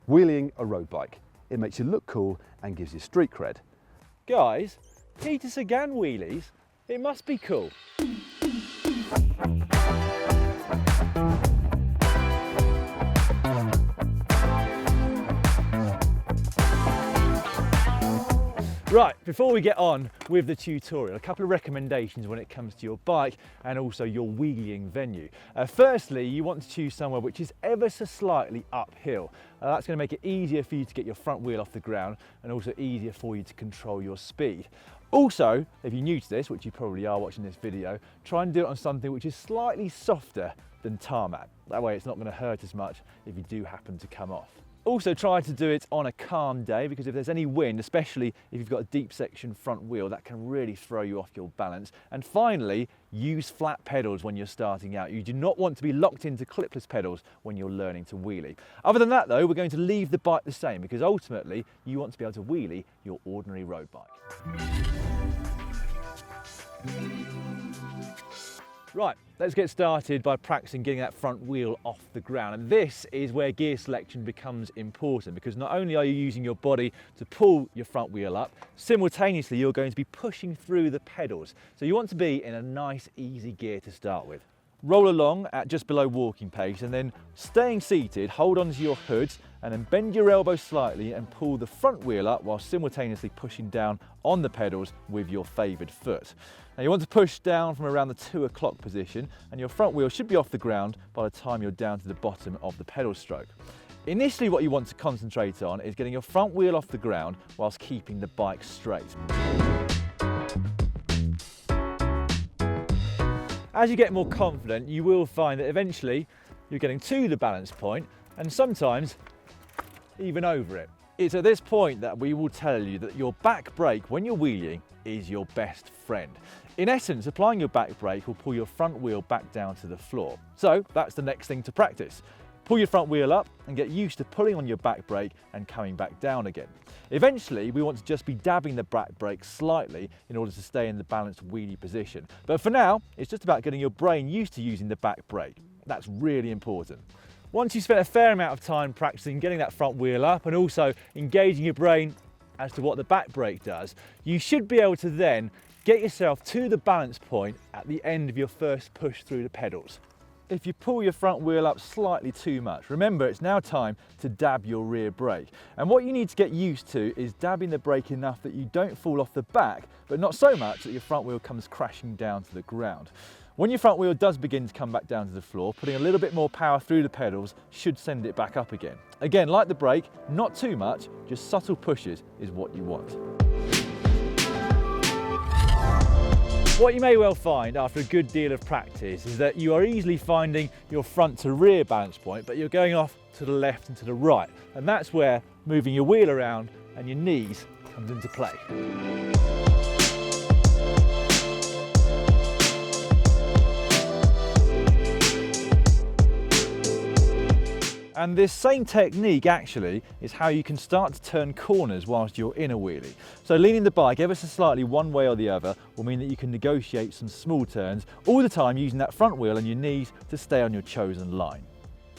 Wheeling a road bike. It makes you look cool and gives you street cred. Guys, Peter Sagan wheelies? It must be cool. Right, before we get on with the tutorial, a couple of recommendations when it comes to your bike and also your wheeling venue. Firstly, you want to choose somewhere which is ever so slightly uphill. That's going to make it easier for you to get your front wheel off the ground and also easier for you to control your speed. Also, if you're new to this, which you probably are watching this video, try and do it on something which is slightly softer than tarmac. That way it's not going to hurt as much if you do happen to come off. Also try to do it on a calm day, because if there's any wind, especially if you've got a deep section front wheel, that can really throw you off your balance. And finally, use flat pedals when you're starting out. You do not want to be locked into clipless pedals when you're learning to wheelie. Other than that though, we're going to leave the bike the same, because ultimately you want to be able to wheelie your ordinary road bike. Right, let's get started by practicing getting that front wheel off the ground. And this is where gear selection becomes important, because not only are you using your body to pull your front wheel up, simultaneously you're going to be pushing through the pedals. So you want to be in a nice, easy gear to start with. Roll along at just below walking pace, and then staying seated, hold onto your hoods and then bend your elbow slightly and pull the front wheel up while simultaneously pushing down on the pedals with your favoured foot. Now you want to push down from around the 2 o'clock position, and your front wheel should be off the ground by the time you're down to the bottom of the pedal stroke. Initially what you want to concentrate on is getting your front wheel off the ground whilst keeping the bike straight. As you get more confident, you will find that eventually you're getting to the balance point and sometimes even over it. It's at this point that we will tell you that your back brake when you're wheeling is your best friend. In essence, applying your back brake will pull your front wheel back down to the floor. So that's the next thing to practice. Pull your front wheel up and get used to pulling on your back brake and coming back down again. Eventually, we want to just be dabbing the back brake slightly in order to stay in the balanced wheelie position. But for now, it's just about getting your brain used to using the back brake. That's really important. Once you've spent a fair amount of time practicing getting that front wheel up and also engaging your brain as to what the back brake does, you should be able to then get yourself to the balance point at the end of your first push through the pedals. If you pull your front wheel up slightly too much, remember it's now time to dab your rear brake. And what you need to get used to is dabbing the brake enough that you don't fall off the back, but not so much that your front wheel comes crashing down to the ground. When your front wheel does begin to come back down to the floor, putting a little bit more power through the pedals should send it back up again. Again, like the brake, not too much, just subtle pushes is what you want. What you may well find after a good deal of practice is that you are easily finding your front to rear balance point, but you're going off to the left and to the right. And that's where moving your wheel around and your knees comes into play. And this same technique actually is how you can start to turn corners whilst you're in a wheelie. So leaning the bike ever so slightly one way or the other will mean that you can negotiate some small turns, all the time using that front wheel and your knees to stay on your chosen line.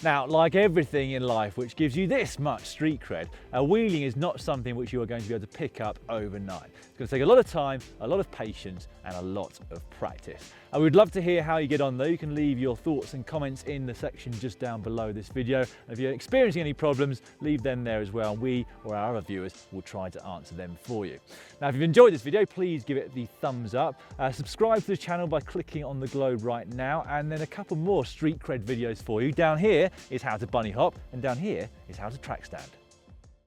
Now, like everything in life which gives you this much street cred, wheeling is not something which you are going to be able to pick up overnight. It's going to take a lot of time, a lot of patience and a lot of practice. And we'd love to hear how you get on though. You can leave your thoughts and comments in the section just down below this video. And if you're experiencing any problems, leave them there as well. And we or our other viewers will try to answer them for you. Now, if you've enjoyed this video, please give it the thumbs up. Subscribe to the channel by clicking on the globe right now. And then a couple more street cred videos for you. Down here is how to bunny hop and down here is how to track stand.